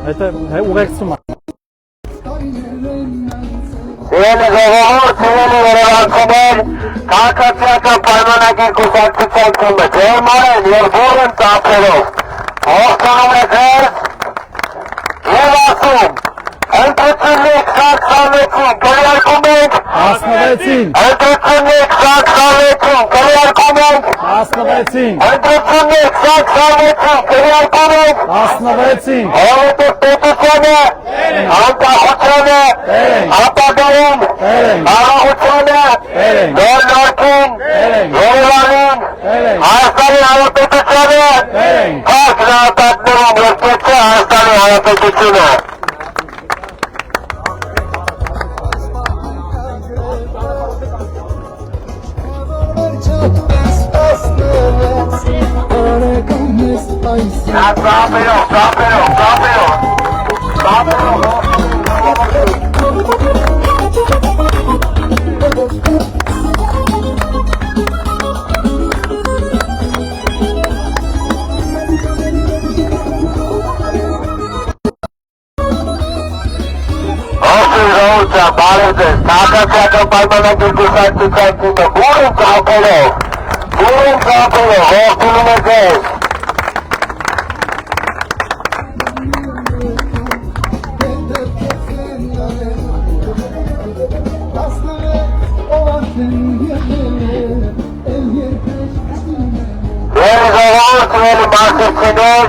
Հետո ուղեկցում է։ Սիրելի ժողովուրդ, սիրելի երևանցիներ, քաղաքացիական պայմանագիր կուսակցության թիմը ջերմորեն և բուռն ծափերով ողջունում է ձեզ և ասում, ընտրություններ 2026 քվեարկում ենք, Հասնվեցին, ընտրություններ 2026 քվեարկում ենք, հասնվեցին, ընտրություններ 2026 քվեարկում ենք, հասնվեցին, Որովհետև պետությունը, անկախությունը, ապագայում, առողջությունը, նոր-նորքին, Երևանին, Հայաստանի Հանրապետությունը, փակ նահատակներում երկեցե Հայաստանի Հանրապետությունը։ Բարև ձեզ, քաղաքացիական պայմանագիր կուսակցության թիմը բուռն ծափերով ողջունում է ձեզ։ Սիրելի մասնակիցներ,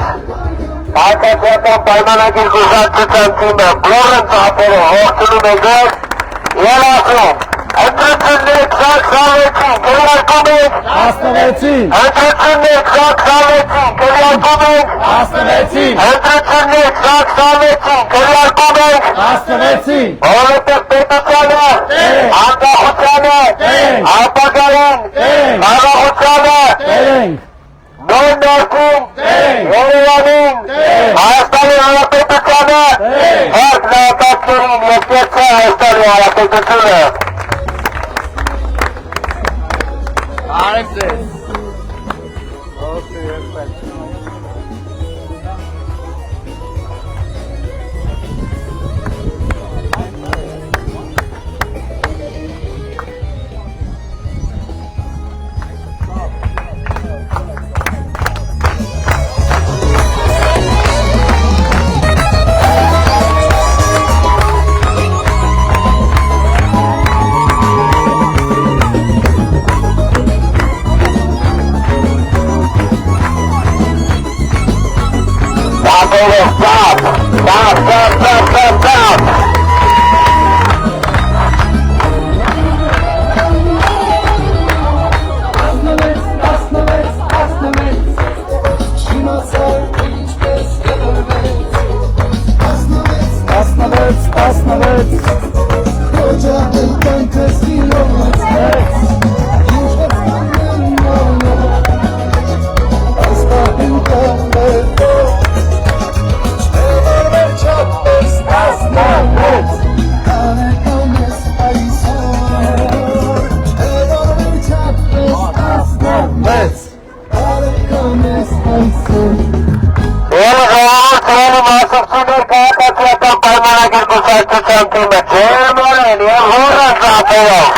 քաղաքացիական պայմանագիր կուսակցության թիմը բուռն ծափերով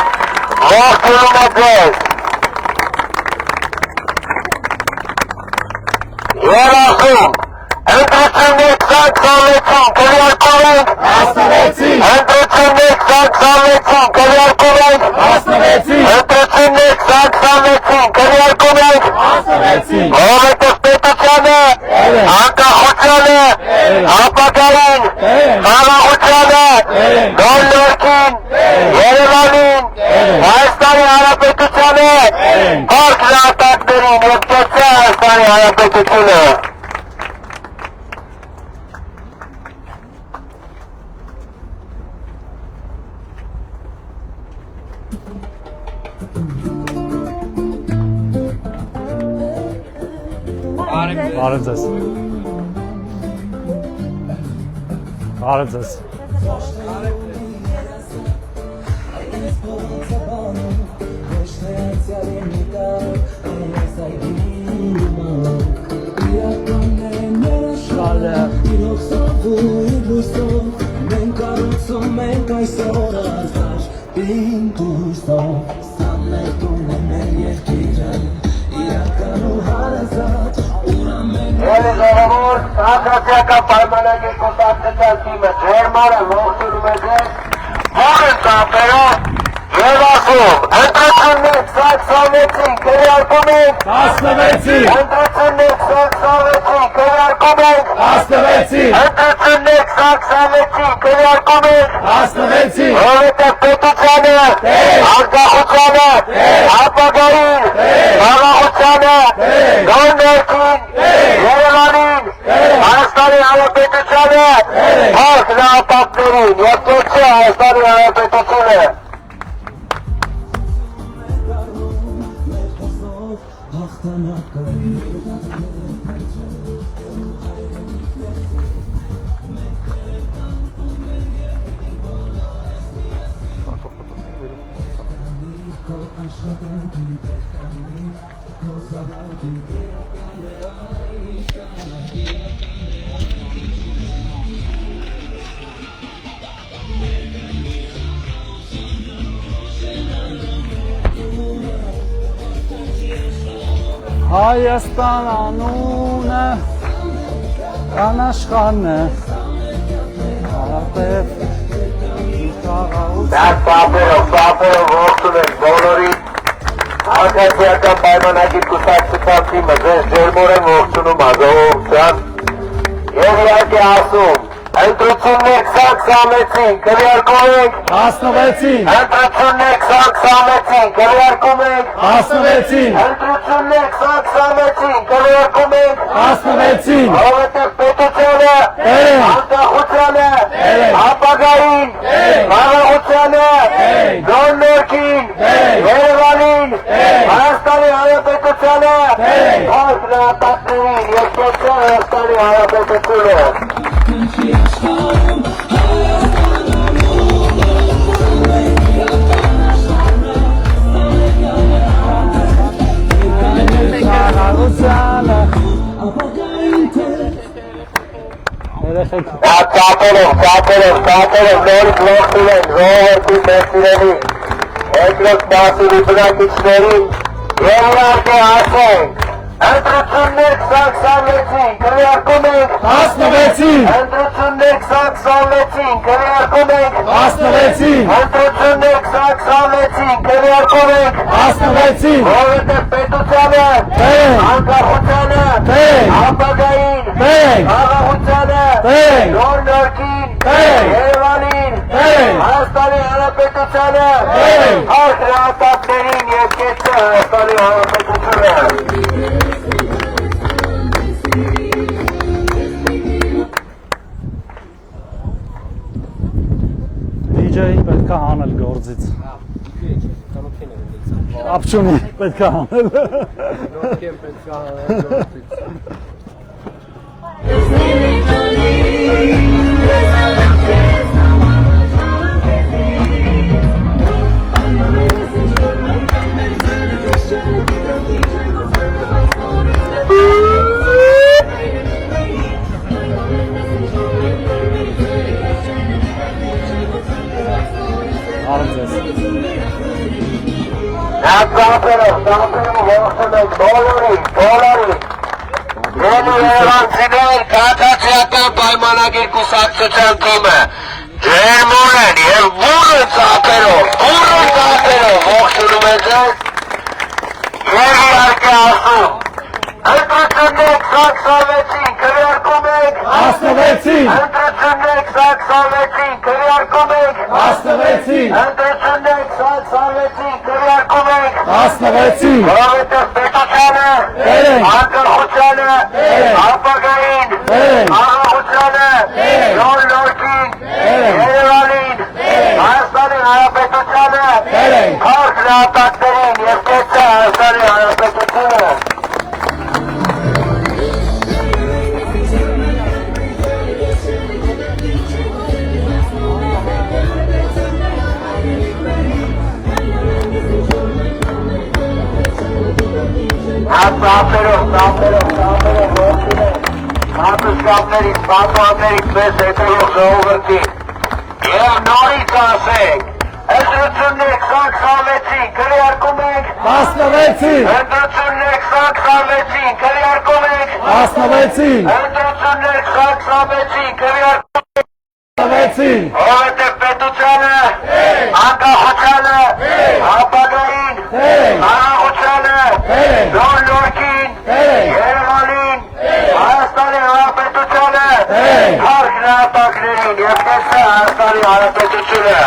ողջունում է ձեզ և ասում, ընտրություններ 2026 քվեարկում ենք, հասնվեցին, ընտրություններ 2026 քվեարկում ենք, հասնվեցին, ընտրություններ 2026 քվեարկում ենք, հասնվեցին, որովհետև պետությունը, անկախությունը, ապագայում, առողջությունը, նոր-նորքին, Երևանին, Հայաստանի Հանրապետությանը, փակ նահատակներին երկեցե Հայաստանի Հանրապետությունը։ Բարև ձեզ։ Բարև ձեզ։ Բարև ձեզ։ Շալը Ուրախույն լույսով մենք կառուցում ենք այսօր ազար Պինդ լույսով Սա մեր տունն է մեր երկիրը Իրական ու հարազատ Էլի ժողովուրդ, քաղաքացիական պայմանագիր կուսակցության թիմը Ջերմարը ողջունում է ձեզ Ողջ ծափերով Եվ ասում, ընտրություններ սակսավեցին, քերյարկում ենք 16-ին, Ընտրություններ սակսավեցին, քերյարկում ենք 16-ին, Ընտրություններ սակսավեցին, քերյարկում ենք 16-ին, Որովհետև պետությանը, անկախությանը, ապագային, խաղաղությանը, գոնդերքին, Երևանին, Հայաստանի Հանրապետությանը, փառք նահատակներին և կոչի Հայաստանի Հանրապետությունը Հայաստան անունը անաշխանն է Արապետ Դաս պապերով ողջունում ենք բոլորին Քաղաքացիական պայմանագիր կուսակցության թիմը ձեզ ջերմորեն ողջունում է ժողովուրդյան Եվ իհարկե ասում Ընտրություններ 20-ին քերյարկում ենք 16-ին, Ընտրություններ 20-ին քերյարկում ենք 16-ին, Ընտրություններ 20-ին քերյարկում ենք 16-ին, Որովհետև պետությանը, անկախությանը, ապագային, խաղաղությանը, գոնդերքին, Երևանին, Հայաստանի Հանրապետությանը, փառք նահատակներին և կոչի Հայաստանի Հանրապետությունը Կապերով նորից ողջունում ենք ժողովրդի մեծիրների, երկրորդ մասի բնակիչներին և իհարկե ասենք Ընտրություններ 20-ին քերյարկում ենք 16-ին, Ընտրություններ 20-ին քերյարկում ենք 16-ին, Ընտրություններ 20-ին քերյարկում ենք 16-ին, Որովհետև պետությանը, անկախությանը, ապագային, խաղաղությանը, գոնդերքին, Երևանին, Հայաստանի Հանրապետությանը, փառք նահատակներին և կեցի Հայաստանի Հանրապետությունը DJ-ին պետք է հանել գործից Ապչունի պետք է հանել Կապերով ողջունում ենք բոլորին Երևանցիներ քաղաքացիական պայմանագիր կուսակցության թիմը ջերմորեն և բուռն ծափերով ողջունում ենք ձեզ և իհարկե ասում Ընտրություններ 20-ին քերյարկում ենք 16-ին, Ընտրություններ 20-ին քերյարկում ենք 16-ին, Ընտրություններ 20-ին քերյարկում ենք 16-ին, Որովհետև պետությանը, անկախությանը, ապագային, խաղաղությանը, գոնդերքին, Երևանին, Հայաստանի Հանրապետությանը, փառք նահատակներին և կեցի Հայաստանի Հանրապետությունը Կապերով ողջունում ենք Մատուցկամներից, պատուաններից մեզ հետևող ժողովրդին և նորից ասենք, ընդրություններ 2026-ին քրեարկում ենք, 16-ին, ընդրություններ 2026-ին քրեարկում ենք, 16-ին, ընդրություններ 2026-ին քրեարկում ենք, 16-ին, որովհետև պետությանը, անկախությանը, ապագային, անաղությանը, նոր լորքին, Երևանին, Հայաստանի Հանրապետությանը, հարկ նահատակներին և կեսը Հայաստանի Հանրապետությունը։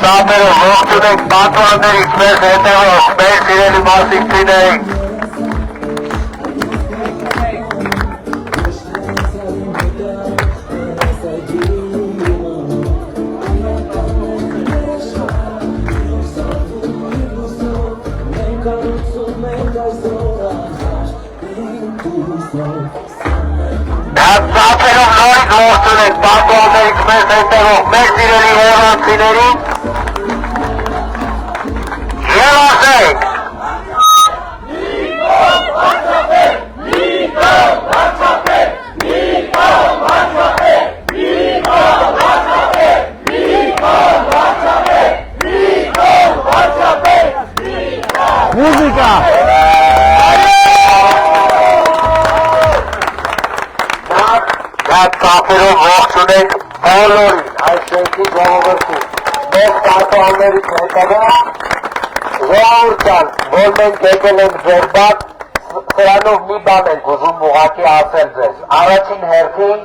Ծապերով, ողջուն ենք պատուաններից մեզ հետևող, մեր սիրելի մասնակիցներին։ Ծապերով նորից ողջուն ենք պատուաններից մեզ հետևող, մեր սիրելի երևանցիներին և ասենք Մուզիկա, ծապերով ողջուն ենք բոլորին այս շենքի ժողովրդին, մեզ պատուաններից հետևող ժողովրդյան, որ մենք եկել ենք ձեր բակ, սրանով մի բան ենք ուզում ուղղակի ասել ձեզ։ Առաջին հերթին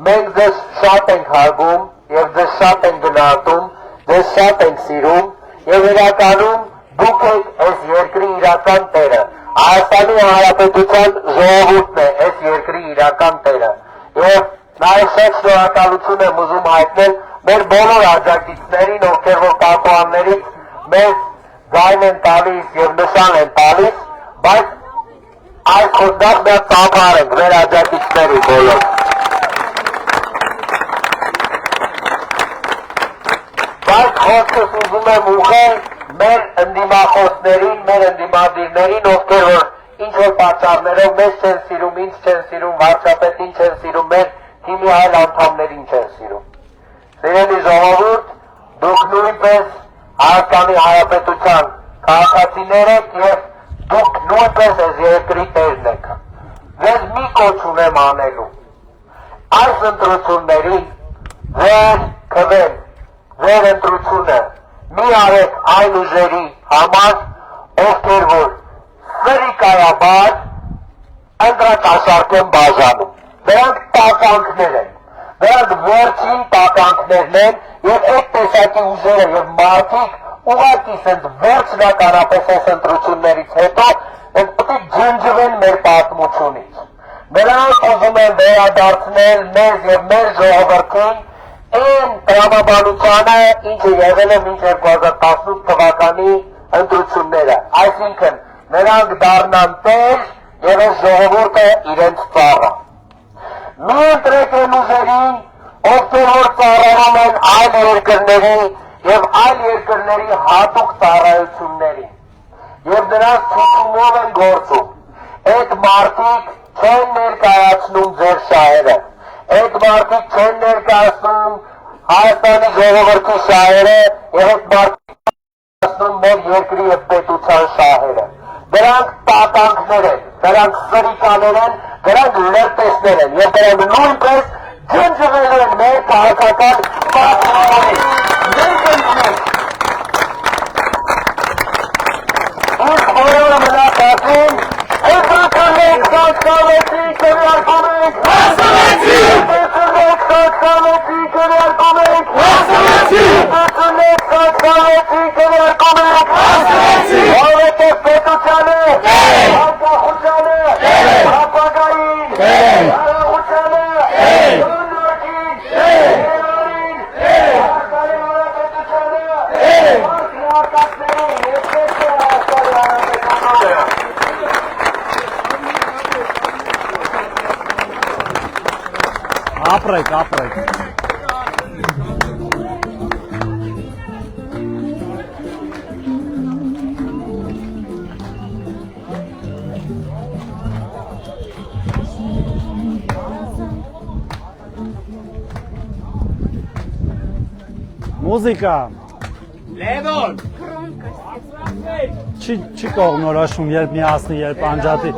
մենք ձեզ շատ ենք հարգում և ձեզ շատ ենք գնահատում, ձեզ շատ ենք սիրում և իրականում դուք եք այս երկրի իրական տերը։ Հայաստանի Հանրապետության ժողովուրդն է այս երկրի իրական տերը։ Եվ նաև շատ շնորհակալություն եմ ուզում հայտնել մեր բոլոր աջակիցներին, ովքեր որ պատուաններից մեզ ձայն են տալիս և նշան են տալիս, բայց այս խոդնախ մեր ծափար ենք մեր աջակիցների բոլոր։ Բայց խոսքս ուզում եմ ուղղել մեր ընդդիմախոսներին, մեր ընդդիմադիրներին, ովքեր որ ինչ-որ պատճառներով մեզ չեն սիրում, ինձ չեն սիրում, վարչապետին չեն սիրում, մեր թիմի այլ անդամներին չեն սիրում։ Սիրելի ժողովուրդ, դուք նույնպես Հայաստանի Հանրապետության քաղաքացիներ եք և դուք նույնպես այս երկրի տերն եք։ Ձեզ մի կոչ ունեմ անելու։ Այս ընտրություններին ձեր քվեն, ձեր ընտրությունը մի արեք այն ուժերի համար, ովքեր որ սրիկայաբար ընտրակաշառք են բաժանում։ Դրանք տականքներ են, դրանք վերջին տականքներն են և այդ տեսակի ուժերը և մարդիկ ուղղակի սենց վերջնականապես այս ընտրություններից հետո պետք է ջնջվեն մեր պատմությունից։ Նրանք ուզում են վերադարձնել մեզ և մեր ժողովրդին այն տրամաբանությանը, ինչը եղել է մինչ 2018 թվականի ընտրությունները, այսինքն նրանք դառնան տեր և այս ժողովուրդը իրենց ծառա։ Մի ընտրեք այն ուժերին, ովքեր որ ծառայում են այլ երկրների և այլ երկրների հատուկ ծառայություններին և նրանց ցուցումով են գործում։ Այդ մարդիկ չեն ներկայացնում ձեր շահերը, այդ մարդիկ չեն ներկայացնում Հայաստանի ժողովրդի շահերը և այդ մարդիկ ներկայացնում մեր երկրի և պետության շահերը։ Դրանք տականքներ են, դրանք սրիկաներ են, դրանք լրտեսներ են և դրանք նույնպես ջնջվելու են մեր քաղաքական պատմությունից։ Մենք ենք։ Ուրս բոլորը մնացածին, ընտրություններ 2026-ի քննարկում ենք, ընտրություններ 2026-ի քննարկում ենք, ընտրություններ 2026-ի քննարկում ենք, որովհետև պետությանը, անկախությանը, ապագային, անաղությանը, նորքին, Երևանին, Հայաստանի Հանրապետությանը, հարկ նահատակներին և կեսը Հայաստանի Հանրապետությանը։ ապրեք, ապրեք։ Մուզիկա։ Լևոն։ Չի կողնորոշում, երբ միացնի, երբ անջատի։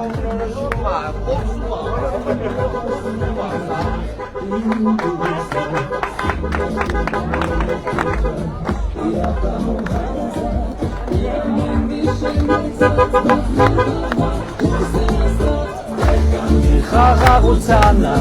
Խաղաղությանը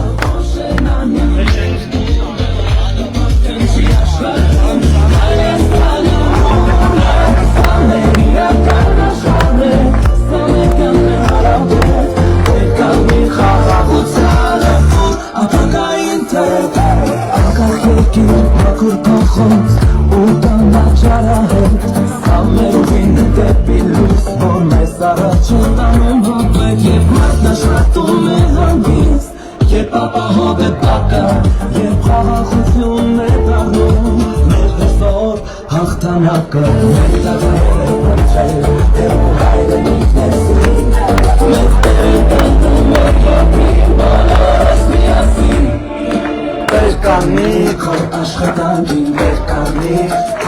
աշխատանքին վերկանի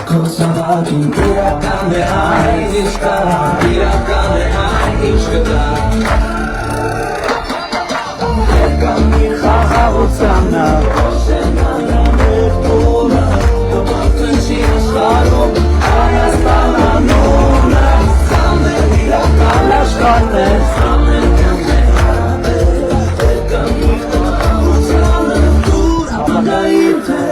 քո սավակին իրական է այն ինչ կա իրական է այն ինչ կտա վերկանի խաղաղությանը շենանը մեր տունը կմարտնչի աշխարհում Հայաստան անունը սան է իրական աշխարհն է ամենքան է վերկանի խաղաղությանը դուր ապագային թե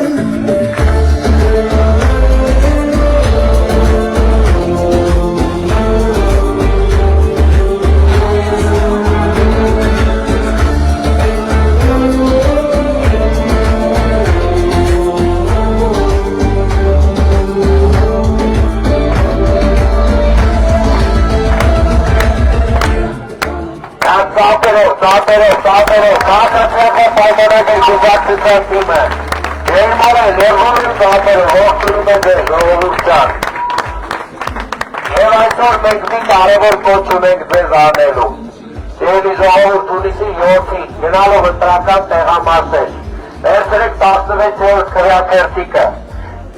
Սապերով, կաղացրեխը պայմանագր գուզակցության թիմը, երմար է, լերվում եմ սապերով, ողջունում եմ ձեր ժողովուրդյան։ Եվ այսօր մենք մի կարևոր կոչ ունենք ձեզ անելու։ Սիրելի ժողովուրդ ունիսի 7-ին, գնալով ընտրական տեղամասեր, վերցրեք 16-րդ քվեաթերթիկը,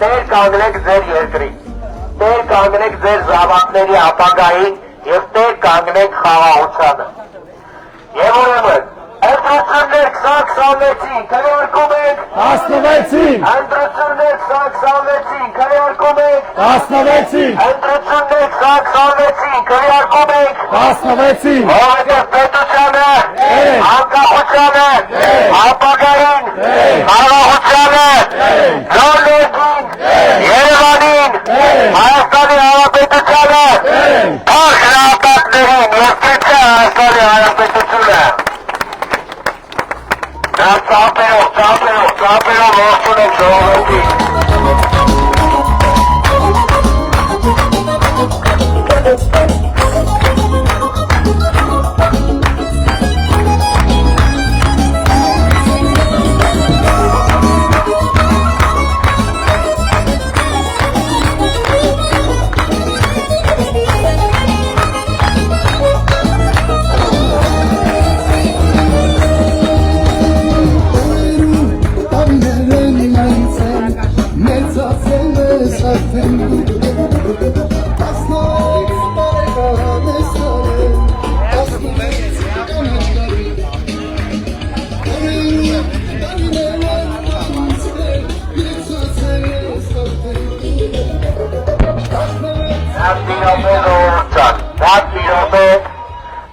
տեր կանգնեք ձեր երկրին, տեր կանգնեք ձեր զավակների ապագային և տեր կանգնեք խաղաղությանը։ Եվ ուրեմն, ընտրություններ 2026-ին քվեարկում ենք 16-ին, ընտրություններ 2026-ին քվեարկում ենք 16-ին, ընտրություններ 2026-ին քվեարկում ենք 16-ին, որովհետև պետությանը, անկախությանը, ապագային, խաղաղությանը, ժողովրդին, Երևանին, Հայաստանի Հանրապետությանը, փառք նահատակներին և կեցը Հայաստանի Հանրապետությունը։ Նա ծապերով ողջուն ենք ժողովրդին։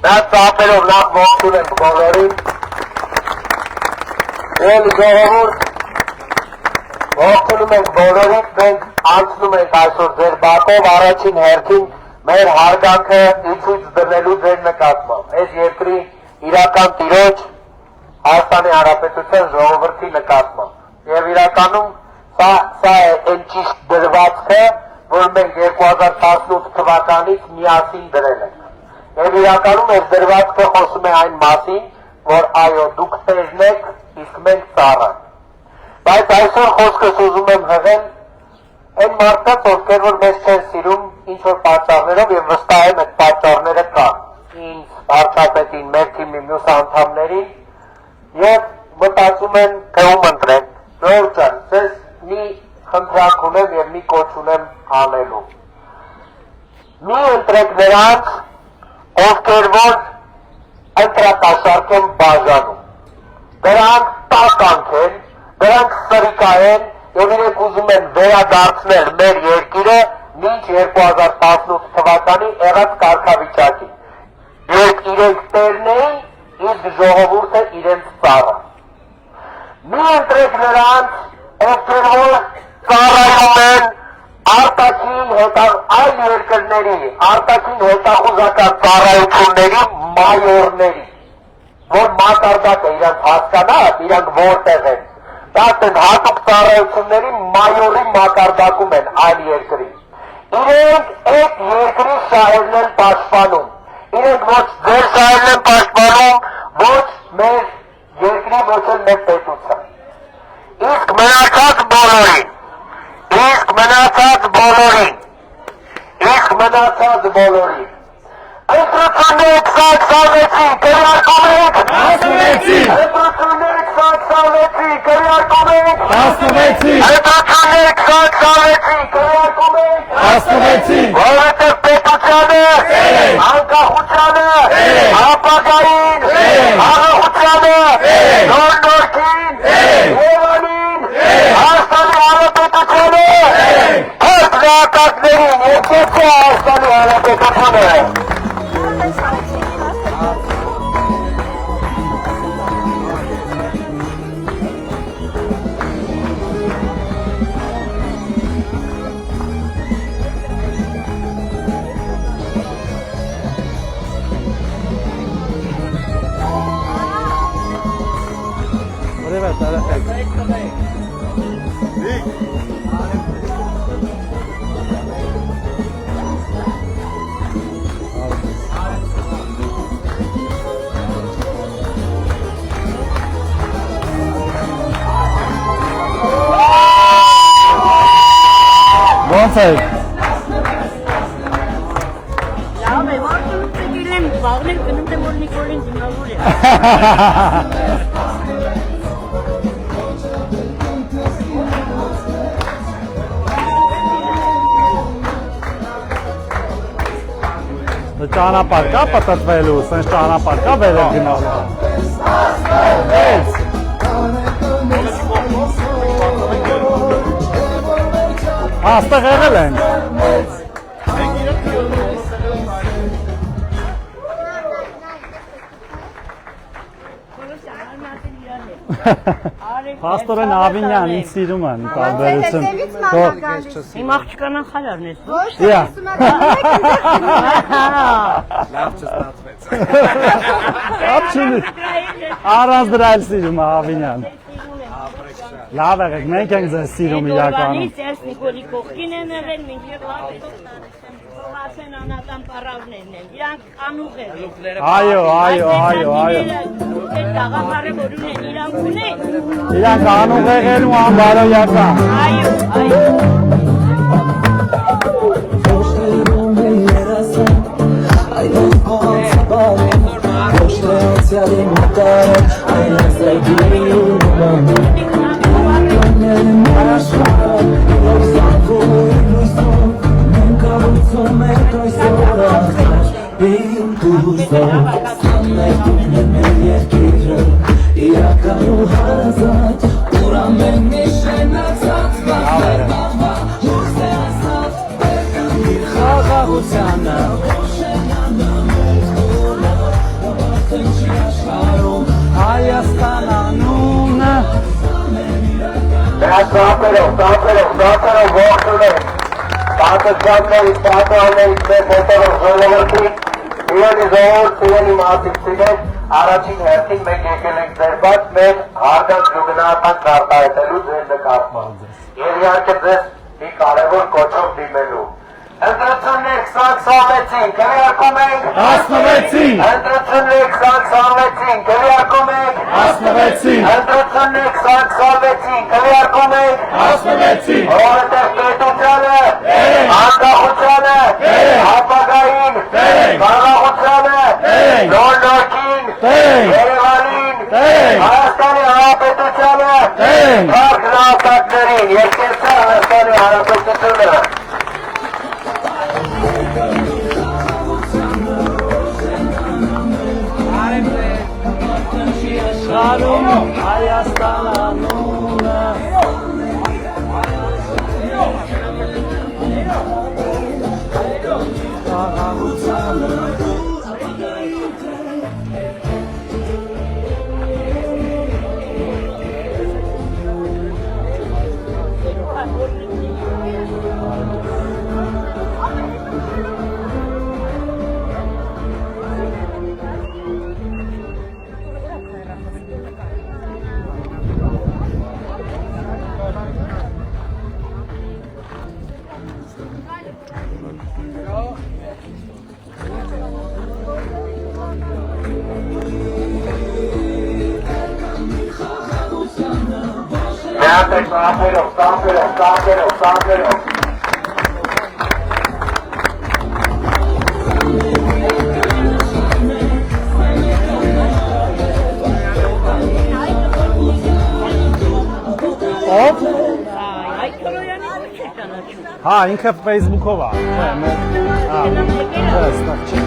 Նա ծապերով նախ ողջուն ենք բոլորին։ Եվ ժողովուրդ, ողջունում ենք բոլորին, մենք անցնում ենք այսօր ձեր բակով առաջին հերթին մեր հարգանքը ցույց դնելու ձեր նկատմամբ։ Այս երկրի իրական տիրոջ Հայաստանի Հանրապետության ժողովրդի նկատմամբ։ Եվ իրականում սա է այն ճիշտ դրվածքը, որ մենք 2018 թվականից միասին դրել ենք։ Եվ իրականում այս դրվածքը խոսում է այն մասին, որ այո, դուք տերն եք, իսկ մենք ծառան։ Բայց այսօր խոսքս ուզում եմ հղել այն մարդկանց, ովքեր որ մեզ չեն սիրում ինչ-որ պատճառներով և վստահ եմ այդ պատճառները կան։ Ինձ, վարչապետին, մեր թիմի մյուս անդամներին և մտածում են, թե ում ընտրեն։ Ժողովուրդ ջան, ձեզ մի խնդրանք ունեմ և մի կոչ ունեմ անելու։ Մի ընտրեք նրանց, ովքեր որ ընտրակաշարք են բաժանում։ Դրանք տականք են, դրանք սրիկայեն եւ իրենք ուզում են վերադարձնել մեր երկիրը մինչ 2018 թվականի եղած կարգավիճակին։ Երբ իրենք տերն էին, իսկ ժողովուրդը իրենց ծառը։ Մի ընտրեք նրանց, ովքեր որ ծառայում են արտաքին այլ երկրների, արտաքին հետախուզական ծառայությունների մայորների, որ մակարդակը իրանք հասկանա, իրանք որտեղ են, դա են հատուկ ծառայությունների մայորի մակարդակում են այլ երկրի։ Իրենք այդ երկրի շահերն են պաշտպանում, իրենք ոչ ձեր շահերն են պաշտպանում, ոչ մեր երկրի, ոչ էլ մեր պետության։ Իսկ մնացած բոլորին, Ընտրությունները 2026-ին քննարկում ենք, Հասնվեցին, ընտրությունները 2026-ին քննարկում ենք, հասնվեցին, ընտրությունները 2026-ին քննարկում ենք, հասնվեցին, որովհետև պետությանը, անկախությանը, ապագային, աղախությանը, նոր-նորքին, Երևանին, Հայաստանի Հանրապետությանը, փորձ նահատակներին և կեցի Հայաստանի Հանրապետությունը։ Ոնց է։ Լավ է, որտեղ դիտեմ, վաղներ գնում եմ որ Նիկոլին դիմավոր է։ Ճանապարհ կա պատտվելու, սենց ճանապարհ կա վերել գնալու։ Աստեղ եղել ենք։ Պաստորեն Ավինյան ինձ սիրում են տարբերություն։ Իմ աղջկանան խալարն ես։ Իա։ Լավ չստացվեց։ Ապչունի։ Առանց դրա էլ սիրում է Ավինյան։ Լավ եղեք, մենք ենք ձեզ սիրում իրականում։ Ես Նիկոլի կողքին եմ եղել, մինչև լավ է։ Ասեն անական պարավներն են, իրանք անուղ են։ Այո։ Այդ դաղավարը որ ունեն, իրանք ունեն։ Իրանք անուղ եղել ու անբարոյական։ Այո։ Դրասապերով ողջունել ենք, պատասխաններից, պատահներից մեր մոտորով ժողովրդին, իրենի ժողովուրդ, իրենի մասիվցիներ, առաջին հերթին մենք եկել ենք ձեր բաց մեր հարգանք ու գնահատանք արտահայտելու ձեր նկատմամբ և իհարկե ձեզ մի կարևոր կոչով դիմելու։ Ընտրություններ 2026-ին քննարկում ենք, Հասնվեցին, ընտրություններ 2026-ին քննարկում ենք, հասնվեցին, ընտրություններ 2026-ին քննարկում ենք, հասնվեցին, որովհետև պետությանը, անկախությանը, ապագային, խաղաղությանը, նոր-նորքին, Երևանին, Հայաստանի Հանրապետությանը, փառք նահատակներին և կեցի Հայաստանի Հանրապետությունը։ Stop. Ո՞վ։ Այդ քրոյանի ոչ է ճանաչում։ Հա, ինքը Facebook-ով է։ Հա, ստեղ չի։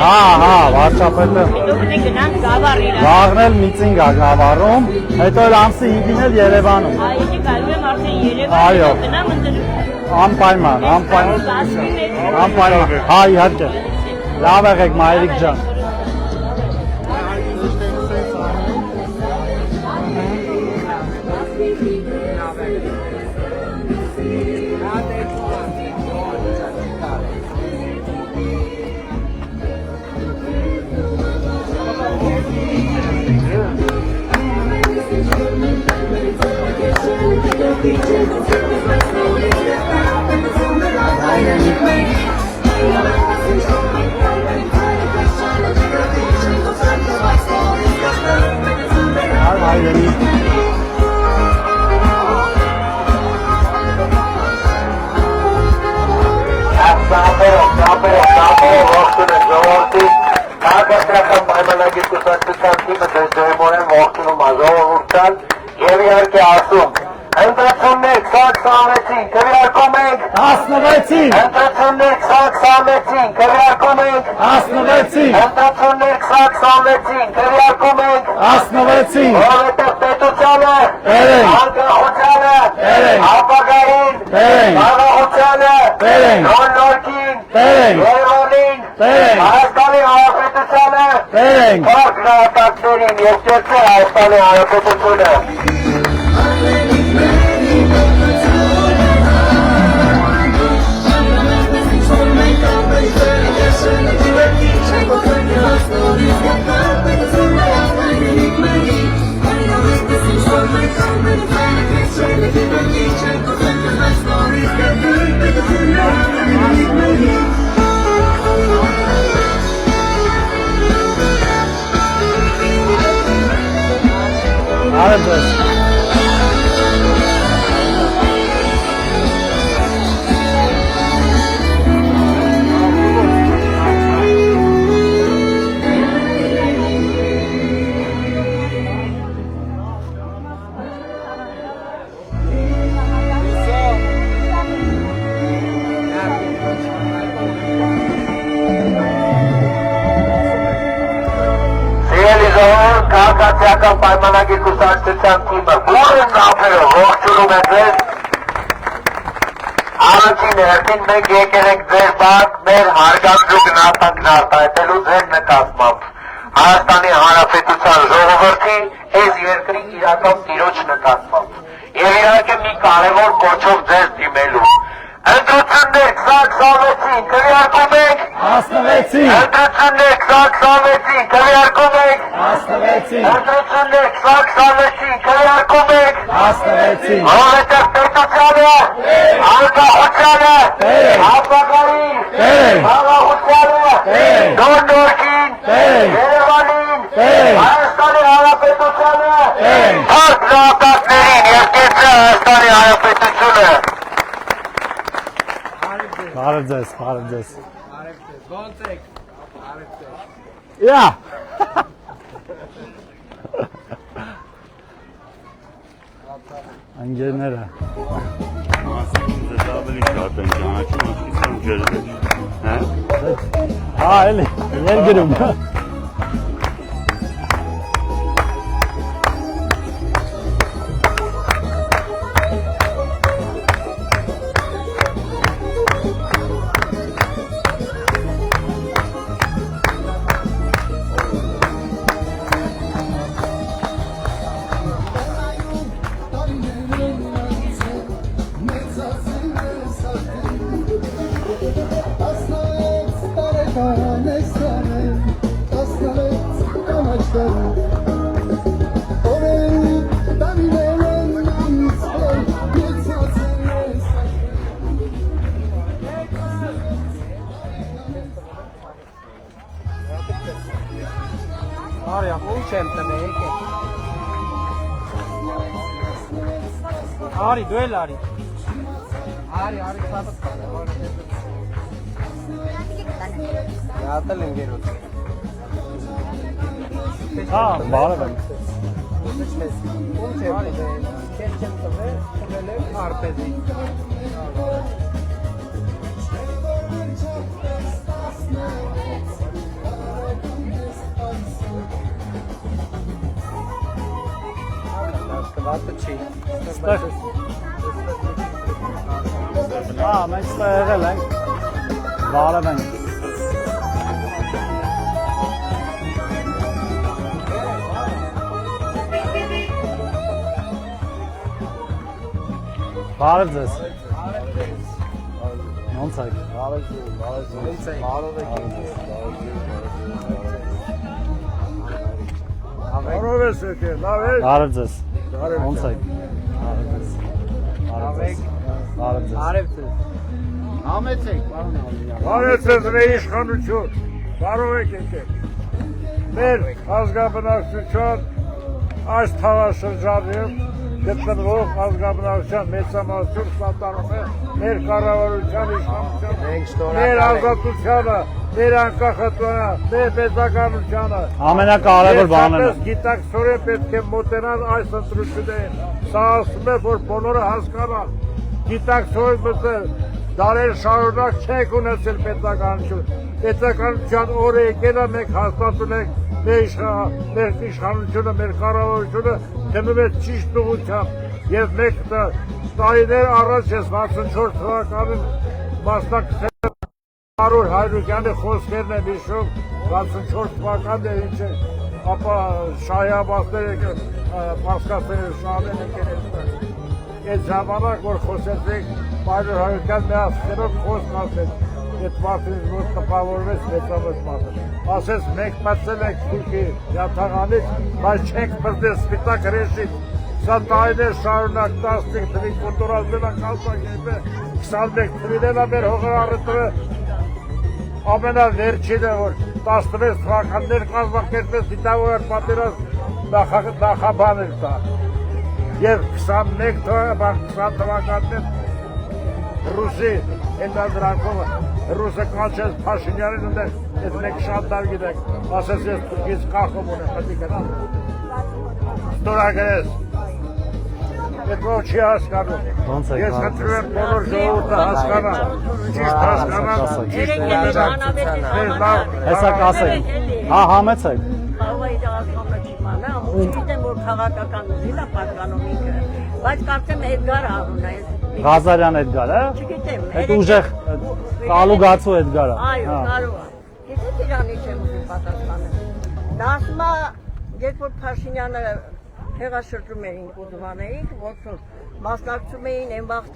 Հա, վարչապետը։ Հետո պետք է գնանք Գավառ իրար։ Վաղն էլ միծինգ է Գավառում, հետո էլ ամսի 5-ին էլ Երևանում։ Այո, գալու եմ արդեն Երևան։ Այո։ Գնամ ընտրում։ Անպայման։ Անպայման։ Հա, իհարկե։ Լավ եղեք, Մայրիկ ջան։ Ընտրություններ քվեարկում ենք 16-ին, Ընտրություններ քվեարկում ենք 16-ին, Ընտրություններ քվեարկում ենք 16-ին, որովհետև պետությանը, Բերենք, անկախությանը, Բերենք, ապագային, Բերենք, խաղաղությանը, Բերենք, նոր-նորքին, Բերենք, Երևանին, Բերենք, Հայաստանի Հանրապետությանը, Բերենք, փառք նահատակներին և կերտե Հայաստանի Հանրապետությունը։ Արեբես։ Քաղաքացիական պայմանագիր կուսակցության թիմը բոլոր ապերով ողջունում է ձեզ։ Առաջին հերթին մենք եկել ենք ձեր բակ մեր հարգանքի գնահատանքն արտահայտելու ձեր նկատմամբ Հայաստանի Հանրապետության ժողովրդի այս երկրի իրական տիրոջ նկատմամբ եւ իհարկե մի կարևոր կոչով ձեզ դիմելու։ Ընտրություններ 2026-ին քվեարկում ենք 16-ին, Ընտրություններ 2026-ին քվեարկում ենք 16-ին, Ընտրություններ 2026-ին քվեարկում ենք 16-ին, որովհետև պետությանը, անկախությանը, ապագային, Բերենք, խաղաղությանը, Բերենք, նոր-նորքին, Բերենք, Երևանին, Բերենք, Հայաստանի Հանրապետությանը, Բերենք, փառք նահատակներին և կերտե Հայաստանի Հանրապետությունը։ բարև ձեզ, բարև ձեզ։ Ոնց եք։ Յա։ Ընկերները։ Մասը ավելի շատ են ճանաչում, ինչքան ջերմեր, հա։ Հա, էլի, երգրում։ Arja, uusempta meikä. Ari, duel Ari. Ari, saatat Ajattelin kirjoittaa. Ha, bağlı ben. Uusempta keskemtä ve arpesi. Ha, մենք ստեղ եղել ենք, բարև ենք։ Բարև ձեզ։ Ոնց եք։ Բարով ես եկել, լավ ես։ Բարև ձեզ։ Ոնց եք։ Բարև ձեզ։ Արև ձեզ։ Համեցեք, պարոն Ալիյան։ Բարև ձեզ իշխանություն, բարով եք եկել։ Մեր ազգաբնակչության այս թաղաշրջանում գտնվող ազգաբնակչության մեծամասնություն սատարում է մեր կառավարության իշխանությանը, մեր ազատությանը, մեր անկախությանը, մեր պետականությանը։ Ամենակարևոր բանն է։ Գիտակցորեն պետք է մոտենալ այս ընտրություններին։ Սա ասում է, որ բոլորը հասկանան։ Գիտակցորեն մտել, դարեր շարունակ չեք ունեցել պետականություն։ Պետականության օրը եկել է, մենք հաստատում ենք մեր իշխանությունը, մեր կառավարությունը դնում է ճիշտ ուղղությամբ եւ մեկ տարիներ առաջ ես 64 թվականին մասնակցել Արոր Հայրուկյանի խոսքերն եմ հիշում 64 թվականն ինչ է ապա Շահի Աբբասները Պարսկասները շահեն եկել այդ ժամանակ որ խոսեցինք Արոր Հայրուկյան միասնելով խոսք ասեց այդ մարդից որ տպավորվեց մեծամեծ մարդը ասես մենք մտցել ենք Թուրքի յաթաղանից բայց չենք բրդել սպիտակ հրեշից սա տարիներ շարունակ 15 թվի կոտորածել են կալսակեպը 21 թվինել է մեր հողը առետրը ամենավերջինը որ 16 թվականներ կազմակերպեց դիտավորար պատերազմ նախաբանել տա և 21 թվականներ Ռուսի Էլդադրակովը Ռուսը կանչեց Փաշինյանին ուներ այդ մեկ շատ դար գիտեք ասես ես Թուրքից կախում ունեմ պետք է գնամ ստորագրես այդ ոչ չի հասկանում ես խնդրում եմ բոլոր ժողովուրդը հասկանա ճիշտ հասկանա Հեսա կասեք, հա համեցեք Կարող է դա ասումը չիմանա, գիտեմ որ քաղաքական ուժին է պատկանում ինքը, բայց կարծեմ Էդգար Հարունն է Ղազարյան Էդգար, է? Չգիտեմ։ Այդ ուժեղ կալու գացու Էդգարը։ Այո, կարող է։ Գիտեք իրանի չեմ ուզում պատասխանել։ Դա ասում է, երբ որ Փաշինյանը հեղաշրջում էին Կուզմանեին, ոնց որ մասնակցում էին այն վաղ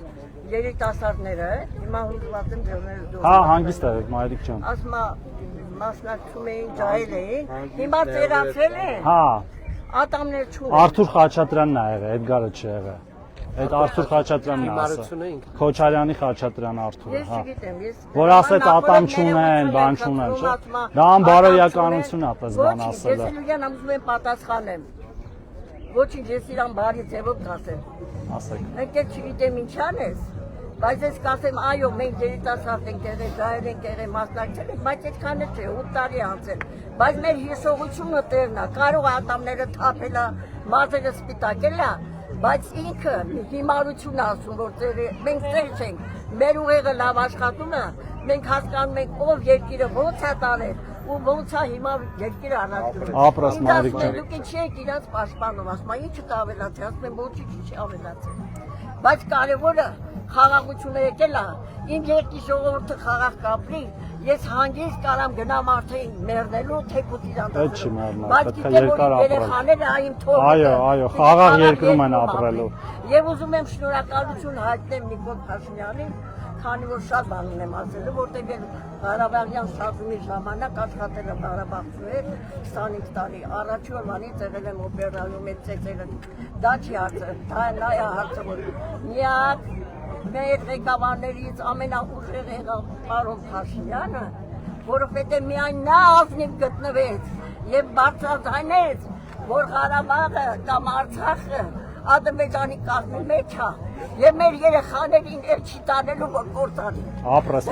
երիտասարդները, հիմա հուզված են դերները դու։ Հա, հանգիստ եղեք, Մայրիկ ջան։ Ասում է մասնակցում էին, ջահել էին, հիմա ծերացել են։ Հա, Ատամներ չունեն։ Արթուր Խաչատրյանն է եղել, Էդգարը չեղել։ Այդ Արթուր Խաչատրյանն է ասել։ Քոչարյանի Խաչատրյան Արթուրը, Ես հա։ չգիտեմ, ես Որ ասեց ատամ չունեն, բան չունեն, չէ։ Դա անբարոյականություն է պես բան ասելը։ Ես իրան ուզում եմ պատասխանեմ։ Ոչինչ, ես իրան բարի ձևով կասեմ։ Ասեք։ Մենք էլ չգիտեմ ինչ անես, բայց ես կասեմ, այո, մենք երիտասարդ ենք եղել, ջահել ենք եղել, մասնակցել ենք, բայց այդքան էլ չէ, 8 տարի անցել։ Բայց մեր հիշողությունը տերն է, կարող է ատամները թափել է, մազերը սպիտակել է, բայց ինքը հիմարություն ասում, որ մենք ծեր չենք, մեր ուղեղը լավ աշխատում է, Մենք հասկանում ենք ով երկիրը ոնց է տարել ու ոնց է հիմա երկիրը առաջանում։ Ապրես Մարիկ ջան։ Դուք ինչի եք իրաց պաշտպանում, ասում են ինչը դա ավելացի, ասում են ոչինչ չի ավելացել։ Բայց կարևորը խաղաղությունը եկել է, իմ երկրի ժողովուրդը խաղաղ կապրի, ես հանգիստ կարամ գնամ արդեն մեռնելու թեկուտ իրան Դա չի մեռնա, բայց պետք է գիտեմ, որ երկար ապրել։ երեխաները այմ թողը։ Այո, խաղաղ երկրում են ապրելու։ Եվ ուզում եմ շնորհակալություն հայտնել Նիկոլ Փաշինյանին, քանի որ շատ բան ունեմ ասելու, որտեղ Ղարաբաղյան շարժումի ժամանակ աշխատել եմ Ղարաբաղցու հետ 25 տարի։ Առաջի օրվանից եղել եմ օպերայում այդ ծեծերը։ Դա չի հարցը, դա է հարցը, որ միակ մեր ղեկավարներից ամենաուժեղ եղավ պարոն Փաշինյանը, որովհետև միայն նա ազնիվ գտնվեց եւ բարձրացանեց, որ Ղարաբաղը կամ Արցախը Ադրբեջանի կազմի մեջ է եւ մեր երեխաներին էլ չի տանելու որ կործանի։ Ապրես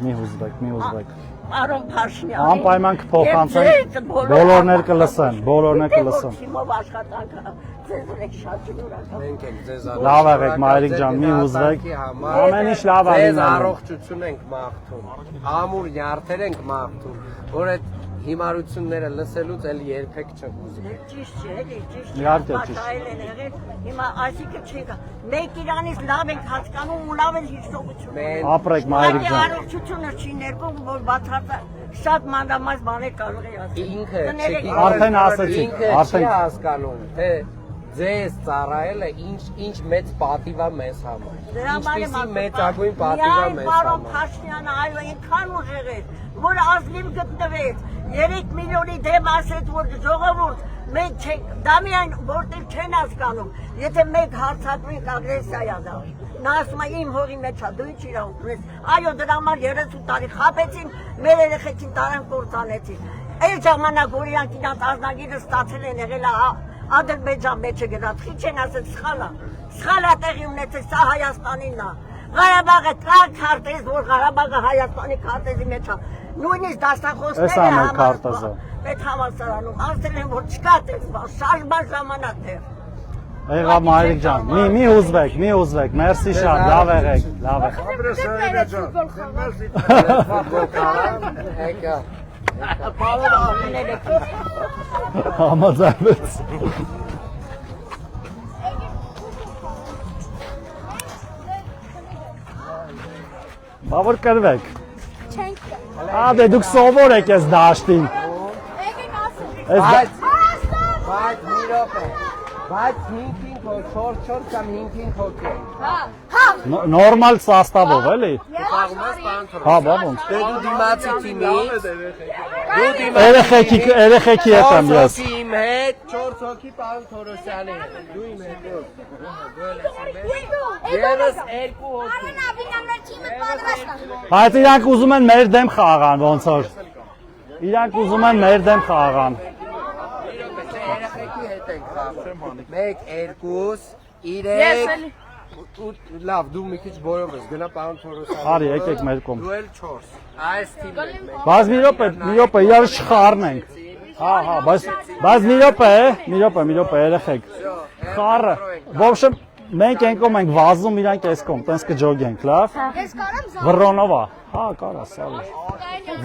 մի հուզվեք։ Պարոն Փաշինյան։ Անպայման կփոխանցենք, բոլորներ կլսեն, բոլորներ կլսեն։ Թիմով աշխատանքը ձեզ եք շատ շնորհակալ։ Մենք ենք ձեզ Լավ եղեք Մարիկ ջան, մի հուզվեք։ Ամեն ինչ լավ է Ձեզ լինելու։ առողջություն ենք մաղթում, ամուր նյարդեր ենք մաղթում, որ այդ հիմարությունները լսելուց էլ երբեք չհուզվի։ Ճիշտ չէ, էլի ճիշտ։ Իհարկե ճիշտ։ Այլ են եղել, հիմա այսինքն չենք։ Մենք իրանից լավ ենք հասկանում ու լավ էլ հիշողություն։ Ապրեք Մարիկ ջան։ Առողջությունը չի ներկում, որ բացառતા շատ մանրամաս բաներ կարող է ասել։ Ինքը Արդեն ասեցիք, ինքը չի արդեն հասկանում, թե ձեզ ծառայելը ինչ մեծ պատիվ է մեզ համար։ Ինչպիսի մեծագույն պատիվ է մեզ Պարոն համար։ Փաշինյանը այո այնքան ուժեղ էր, որ ազնիվ գտնվեց 3 միլիոնի դեմ ասեց, որ ժողովուրդ մենք չենք, դա միայն որտեղ չեն հասկանում, եթե մենք հարձակվենք ագրեսիա է դա։ Նա ասում է իմ հողի մեջ է, դու ինչ իրավունք ունես։ Այո, դրա համար 30 տարի խաբեցին, մեր երեխեքին տարան կործանեցին։ Այդ ժամանակ որ իրանք իրանք ազնագիրը ստացել են եղել է Ադրբեջան մեջը գնաց, քիչ են ասել սխալա տեղի ունեցել, սա Հայաստանինն է։ Ղարաբաղը կար քարտեզ, որ Ղարաբաղը Հայաստանի քարտեզի մեջ է։ Նույնիսկ դասախոսները այդ համալսարանում ասել են, որ չկա տես բան, շարժման ժամանակ դեռ։ Եղավ Մարիկ ջան, մի հուզվեք, մերսի շատ, լավ եղեք, լավ եղեք։ Ապրես Սարինե ջան։ Եկա։ Պարոն աղինել եք։ Համաձայնվեց։ Բավոր կրվեք։ Դե դուք սովոր եք ես դաշտին։ Բայց մի րոպե, բայց 5-5 հոգ, 4 կամ 5-5 հոգ է։ Նորմալ սաստավով էլի։ Խաղում ես պարոն Թորոսյան։ Հա, բավոնց։ Դե դու դիմացի թիմից, Երեխեքի հետ եմ ես։ 4 հոգի իմ հետ, 4 հոգի պարոն Թորոսյանի հետ, դու իմ հետ դու։ Եվս 2 հոգի։ Բայց իրանք ուզում են մեր դեմ խաղան, ոնց որ։ Իրանք ուզում են մեր դեմ խաղան։ Երեխեքի հետ ենք խաղում։ 1, 2, 3 Լավ, դու մի քիչ բոլոր ես, գնա պարոն Թորոսյան։ Արի, եկեք մեր կողմ։ Դու էլ 4։ Այս թիմն ենք մենք։ Բայց մի րոպե, իրար չխառնենք։ Հա, բայց մի րոպե, երեխեք։ Խառը։ Ոբշեմ մենք ենքով ենք վազում իրանք այս կողմ, տենց կջոգենք, լավ։ Ես կարամ Վռոնովա։ Հա, կարաս, արի։